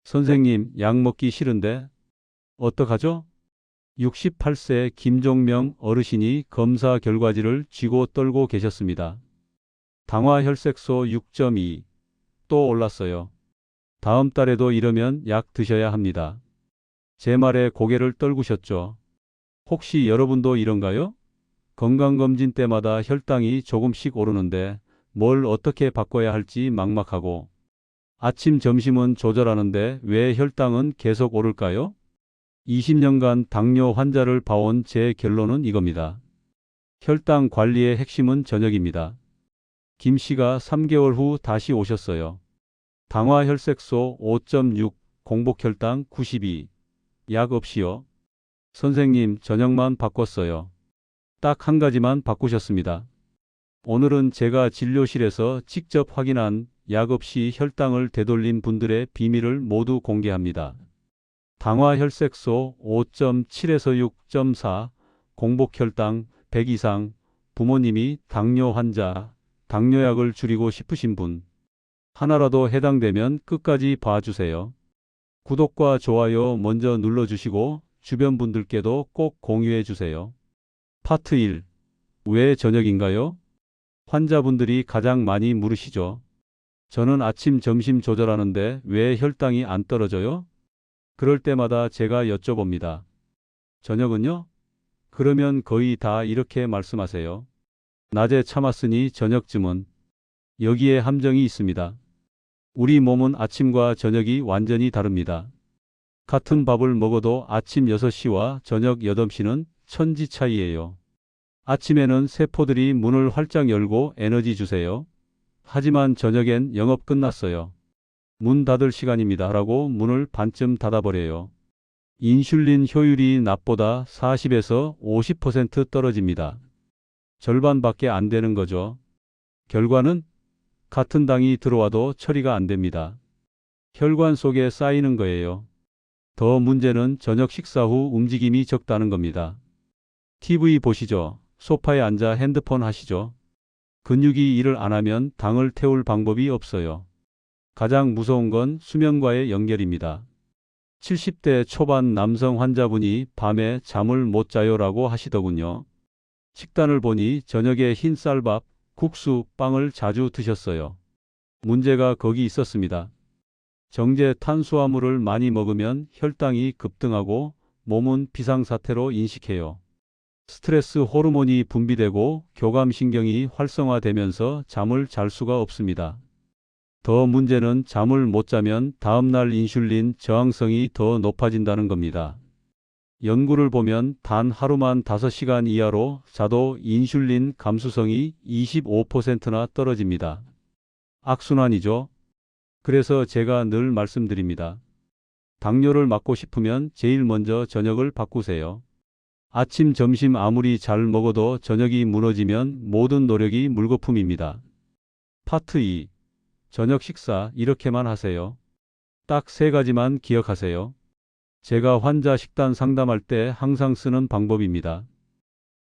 선생님, 약 먹기 싫은데 어떡하죠? 68세 김종명 어르신이 검사 결과지를 쥐고 떨고 계셨습니다. 당화혈색소 6.2, 또 올랐어요. 다음 달에도 이러면 약 드셔야 합니다. 제 말에 고개를 떨구셨죠. 혹시 여러분도 이런가요? 건강검진 때마다 혈당이 조금씩 오르는데 뭘 어떻게 바꿔야 할지 막막하고, 아침 점심은 조절하는데 왜 혈당은 계속 오를까요? 20년간 당뇨 환자를 봐온 제 결론은 이겁니다. 혈당 관리의 핵심은 저녁입니다. 김 씨가 3개월 후 다시 오셨어요. 당화혈색소 5.6, 공복혈당 92, 약 없이요. 선생님, 저녁만 바꿨어요. 딱 한 가지만 바꾸셨습니다. 오늘은 제가 진료실에서 직접 확인한 약 없이 혈당을 되돌린 분들의 비밀을 모두 공개합니다. 당화혈색소 5.7에서 6.4, 공복혈당 100 이상, 부모님이 당뇨 환자, 당뇨약을 줄이고 싶으신 분, 하나라도 해당되면 끝까지 봐주세요. 구독과 좋아요 먼저 눌러주시고 주변 분들께도 꼭 공유해주세요. 파트 1. 왜 저녁인가요? 환자분들이 가장 많이 물으시죠. 저는 아침 점심 조절하는데 왜 혈당이 안 떨어져요? 그럴 때마다 제가 여쭤봅니다. 저녁은요? 그러면 거의 다 이렇게 말씀하세요. 낮에 참았으니 저녁쯤은. 여기에 함정이 있습니다. 우리 몸은 아침과 저녁이 완전히 다릅니다. 같은 밥을 먹어도 아침 6시와 저녁 8시는 천지 차이예요. 아침에는 세포들이 문을 활짝 열고 에너지 주세요. 하지만 저녁엔 영업 끝났어요. 문 닫을 시간입니다 라고 문을 반쯤 닫아버려요. 인슐린 효율이 낮보다 40에서 50% 떨어집니다. 절반밖에 안 되는 거죠. 결과는 같은 당이 들어와도 처리가 안 됩니다. 혈관 속에 쌓이는 거예요. 더 문제는 저녁 식사 후 움직임이 적다는 겁니다. TV 보시죠. 소파에 앉아 핸드폰 하시죠. 근육이 일을 안 하면 당을 태울 방법이 없어요. 가장 무서운 건 수면과의 연결입니다. 70대 초반 남성 환자분이 밤에 잠을 못 자요라고 하시더군요. 식단을 보니 저녁에 흰 쌀밥, 국수, 빵을 자주 드셨어요. 문제가 거기 있었습니다. 정제 탄수화물을 많이 먹으면 혈당이 급등하고 몸은 비상사태로 인식해요. 스트레스 호르몬이 분비되고 교감신경이 활성화되면서 잠을 잘 수가 없습니다. 더 문제는 잠을 못 자면 다음날 인슐린 저항성이 더 높아진다는 겁니다. 연구를 보면 단 하루만 5시간 이하로 자도 인슐린 감수성이 25%나 떨어집니다. 악순환이죠. 그래서 제가 늘 말씀드립니다. 당뇨를 막고 싶으면 제일 먼저 저녁을 바꾸세요. 아침, 점심 아무리 잘 먹어도 저녁이 무너지면 모든 노력이 물거품입니다. 파트 2. 저녁 식사 이렇게만 하세요. 딱 3가지만 기억하세요. 제가 환자 식단 상담할 때 항상 쓰는 방법입니다.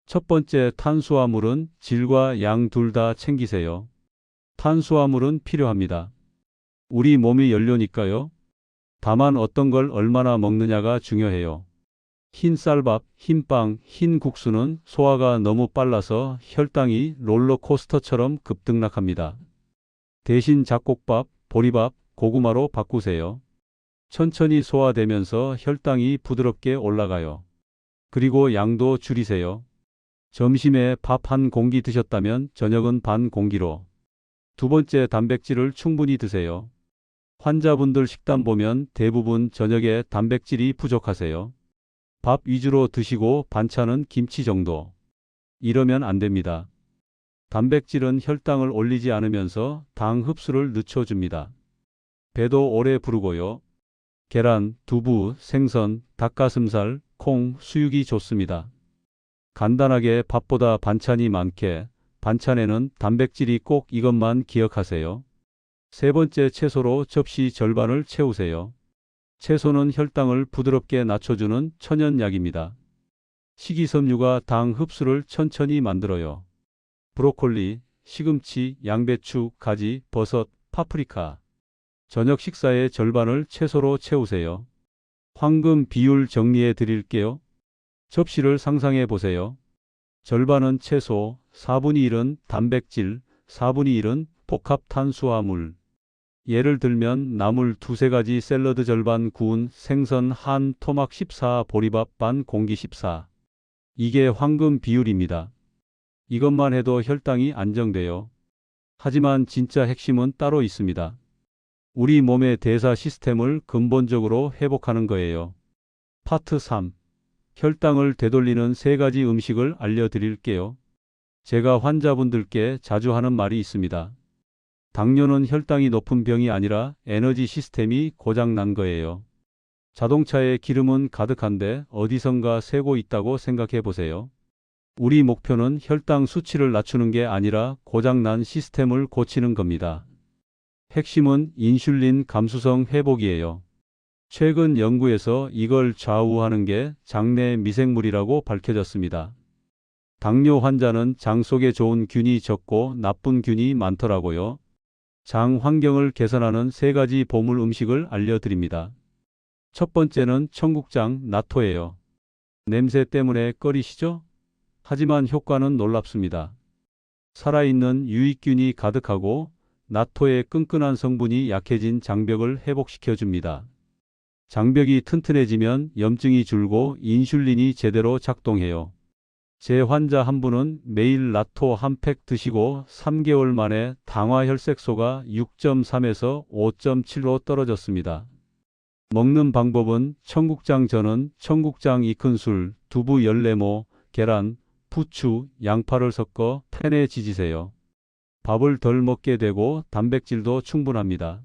첫 번째, 탄수화물은 질과 양 둘 다 챙기세요. 탄수화물은 필요합니다. 우리 몸이 연료니까요. 다만 어떤 걸 얼마나 먹느냐가 중요해요. 흰 쌀밥, 흰 빵, 흰 국수는 소화가 너무 빨라서 혈당이 롤러코스터처럼 급등락합니다. 대신 잡곡밥, 보리밥, 고구마로 바꾸세요. 천천히 소화되면서 혈당이 부드럽게 올라가요. 그리고 양도 줄이세요. 점심에 밥 한 공기 드셨다면 저녁은 반 공기로. 두 번째, 단백질을 충분히 드세요. 환자분들 식단 보면 대부분 저녁에 단백질이 부족하세요. 밥 위주로 드시고 반찬은 김치 정도. 이러면 안 됩니다. 단백질은 혈당을 올리지 않으면서 당 흡수를 늦춰줍니다. 배도 오래 부르고요. 계란, 두부, 생선, 닭가슴살, 콩, 수육이 좋습니다. 간단하게 밥보다 반찬이 많게, 반찬에는 단백질이 꼭 이것만 기억하세요. 세 번째, 채소로 접시 절반을 채우세요. 채소는 혈당을 부드럽게 낮춰주는 천연약입니다. 식이섬유가 당 흡수를 천천히 만들어요. 브로콜리, 시금치, 양배추, 가지, 버섯, 파프리카. 저녁 식사의 절반을 채소로 채우세요. 황금 비율 정리해 드릴게요. 접시를 상상해 보세요. 절반은 채소, 4분의 1은 단백질, 4분의 1은 복합 탄수화물. 예를 들면 나물 두세 가지 샐러드 절반 구운 생선 한 토막 14 보리밥 반 공기 14. 이게 황금 비율입니다. 이것만 해도 혈당이 안정돼요. 하지만 진짜 핵심은 따로 있습니다. 우리 몸의 대사 시스템을 근본적으로 회복하는 거예요. 파트 3. 혈당을 되돌리는 3가지 음식을 알려드릴게요. 제가 환자분들께 자주 하는 말이 있습니다. 당뇨는 혈당이 높은 병이 아니라 에너지 시스템이 고장난 거예요. 자동차에 기름은 가득한데 어디선가 새고 있다고 생각해 보세요. 우리 목표는 혈당 수치를 낮추는 게 아니라 고장난 시스템을 고치는 겁니다. 핵심은 인슐린 감수성 회복이에요. 최근 연구에서 이걸 좌우하는 게 장내 미생물이라고 밝혀졌습니다. 당뇨 환자는 장 속에 좋은 균이 적고 나쁜 균이 많더라고요. 장 환경을 개선하는 3가지 보물 음식을 알려드립니다. 첫 번째는 청국장 나토예요. 냄새 때문에 꺼리시죠? 하지만 효과는 놀랍습니다. 살아있는 유익균이 가득하고 나토의 끈끈한 성분이 약해진 장벽을 회복시켜줍니다. 장벽이 튼튼해지면 염증이 줄고 인슐린이 제대로 작동해요. 제 환자 한 분은 매일 나토 한 팩 드시고 3개월 만에 당화 혈색소가 6.3에서 5.7로 떨어졌습니다. 먹는 방법은 청국장 전은 청국장 익은 술, 두부 14모, 계란, 부추, 양파를 섞어 팬에 지지세요. 밥을 덜 먹게 되고 단백질도 충분합니다.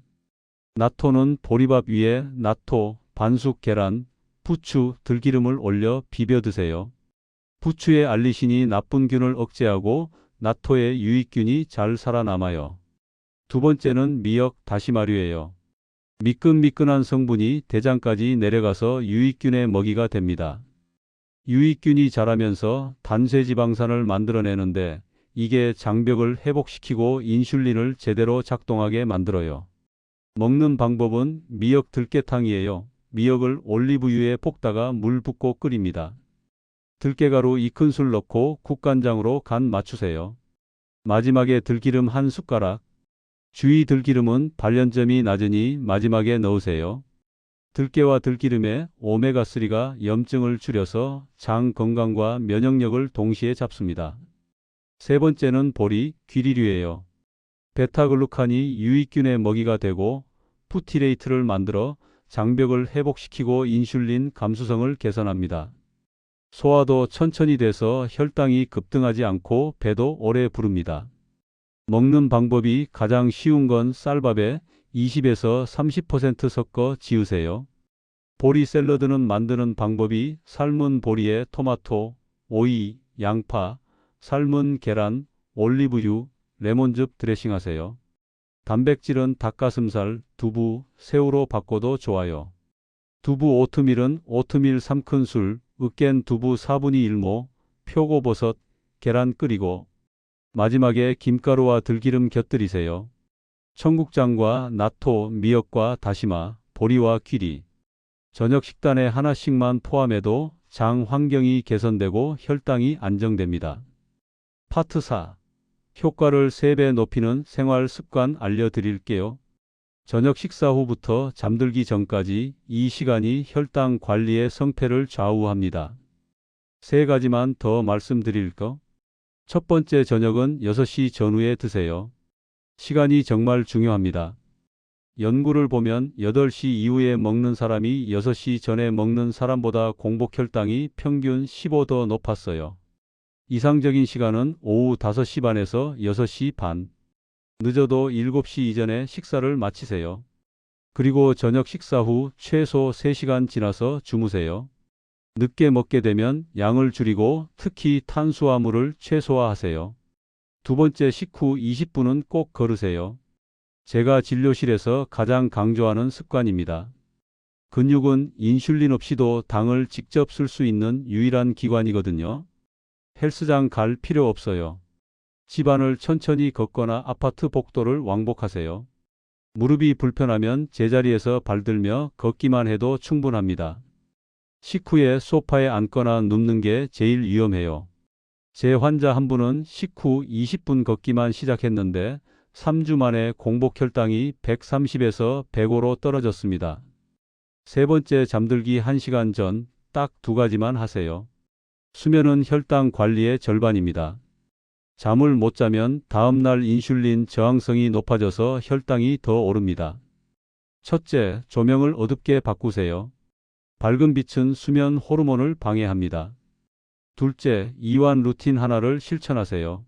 나토는 보리밥 위에 나토, 반숙 계란, 부추, 들기름을 올려 비벼 드세요. 부추의 알리신이 나쁜 균을 억제하고 나토의 유익균이 잘 살아남아요. 두 번째는 미역 다시마류예요. 미끈미끈한 성분이 대장까지 내려가서 유익균의 먹이가 됩니다. 유익균이 자라면서 단쇄지방산을 만들어내는데 이게 장벽을 회복시키고 인슐린을 제대로 작동하게 만들어요. 먹는 방법은 미역 들깨탕이에요. 미역을 올리브유에 볶다가 물 붓고 끓입니다. 들깨가루 익은 술 넣고 국간장으로 간 맞추세요. 마지막에 들기름 한 숟가락. 주의 들기름은 발연점이 낮으니 마지막에 넣으세요. 들깨와 들기름의 오메가3가 염증을 줄여서 장 건강과 면역력을 동시에 잡습니다. 세 번째는 보리, 귀리류예요. 베타글루칸이 유익균의 먹이가 되고 푸티레이트를 만들어 장벽을 회복시키고 인슐린 감수성을 개선합니다. 소화도 천천히 돼서 혈당이 급등하지 않고 배도 오래 부릅니다. 먹는 방법이 가장 쉬운 건 쌀밥에 20에서 30% 섞어 지으세요. 보리 샐러드는 만드는 방법이 삶은 보리에 토마토, 오이, 양파, 삶은 계란, 올리브유, 레몬즙 드레싱하세요. 단백질은 닭가슴살, 두부, 새우로 바꿔도 좋아요. 두부 오트밀은 오트밀 3큰술, 으깬 두부 4분의 1모, 표고버섯, 계란 끓이고 마지막에 김가루와 들기름 곁들이세요. 청국장과 나토, 미역과 다시마, 보리와 귀리. 저녁 식단에 하나씩만 포함해도 장 환경이 개선되고 혈당이 안정됩니다. 파트 4. 효과를 3배 높이는 생활 습관 알려드릴게요. 저녁 식사 후부터 잠들기 전까지 이 시간이 혈당 관리의 성패를 좌우합니다. 3가지만 더 말씀드릴까? 첫 번째, 저녁은 6시 전후에 드세요. 시간이 정말 중요합니다. 연구를 보면 8시 이후에 먹는 사람이 6시 전에 먹는 사람보다 공복 혈당이 평균 15도 높았어요. 이상적인 시간은 오후 5시 반에서 6시 반. 늦어도 7시 이전에 식사를 마치세요. 그리고 저녁 식사 후 최소 3시간 지나서 주무세요. 늦게 먹게 되면 양을 줄이고 특히 탄수화물을 최소화하세요. 두 번째, 식후 20분은 꼭 걸으세요. 제가 진료실에서 가장 강조하는 습관입니다. 근육은 인슐린 없이도 당을 직접 쓸 수 있는 유일한 기관이거든요. 헬스장 갈 필요 없어요. 집안을 천천히 걷거나 아파트 복도를 왕복하세요. 무릎이 불편하면 제자리에서 발들며 걷기만 해도 충분합니다. 식후에 소파에 앉거나 눕는 게 제일 위험해요. 제 환자 한 분은 식후 20분 걷기만 시작했는데 3주 만에 공복 혈당이 130에서 105로 떨어졌습니다. 세 번째, 잠들기 1시간 전 딱 두 가지만 하세요. 수면은 혈당 관리의 절반입니다. 잠을 못 자면 다음날 인슐린 저항성이 높아져서 혈당이 더 오릅니다. 첫째, 조명을 어둡게 바꾸세요. 밝은 빛은 수면 호르몬을 방해합니다. 둘째, 이완 루틴 하나를 실천하세요.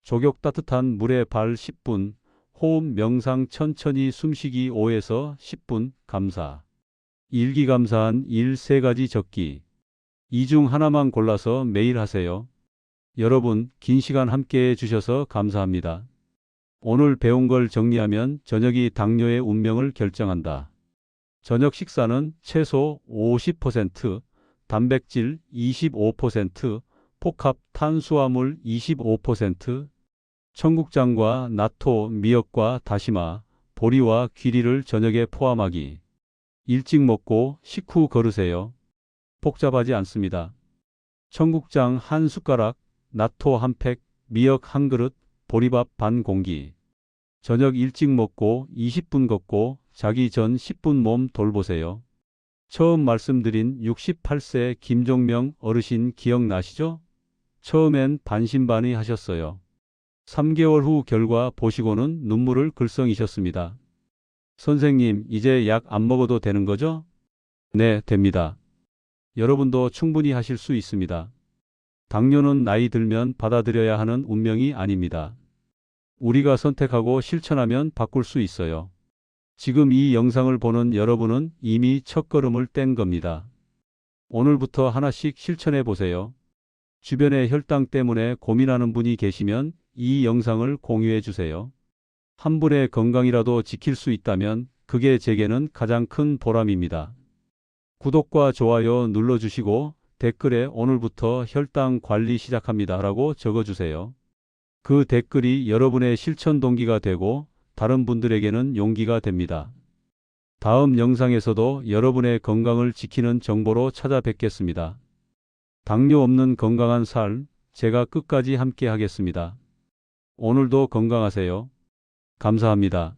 족욕 따뜻한 물에 발 10분, 호흡 명상 천천히 숨쉬기 5에서 10분, 감사. 일기 감사한 일 3가지 적기. 이 중 하나만 골라서 매일 하세요. 여러분, 긴 시간 함께 해주셔서 감사합니다. 오늘 배운 걸 정리하면 저녁이 당뇨의 운명을 결정한다. 저녁 식사는 채소 50%, 단백질 25%, 복합 탄수화물 25%, 청국장과 나토, 미역과 다시마, 보리와 귀리를 저녁에 포함하기. 일찍 먹고 식후 걸으세요. 복잡하지 않습니다. 청국장 한 숟가락, 나토 한 팩, 미역 한 그릇, 보리밥 반 공기. 저녁 일찍 먹고 20분 걷고 자기 전 10분 몸 돌보세요. 처음 말씀드린 68세 김종명 어르신 기억나시죠? 처음엔 반신반의 하셨어요. 3개월 후 결과 보시고는 눈물을 글썽이셨습니다. 선생님, 이제 약 안 먹어도 되는 거죠? 네, 됩니다. 여러분도 충분히 하실 수 있습니다. 당뇨는 나이 들면 받아들여야 하는 운명이 아닙니다. 우리가 선택하고 실천하면 바꿀 수 있어요. 지금 이 영상을 보는 여러분은 이미 첫걸음을 뗀 겁니다. 오늘부터 하나씩 실천해 보세요. 주변에 혈당 때문에 고민하는 분이 계시면 이 영상을 공유해 주세요. 한 분의 건강이라도 지킬 수 있다면 그게 제게는 가장 큰 보람입니다. 구독과 좋아요 눌러주시고 댓글에 오늘부터 혈당 관리 시작합니다 라고 적어주세요. 그 댓글이 여러분의 실천 동기가 되고 다른 분들에게는 용기가 됩니다. 다음 영상에서도 여러분의 건강을 지키는 정보로 찾아뵙겠습니다. 당뇨 없는 건강한 삶, 제가 끝까지 함께 하겠습니다. 오늘도 건강하세요. 감사합니다.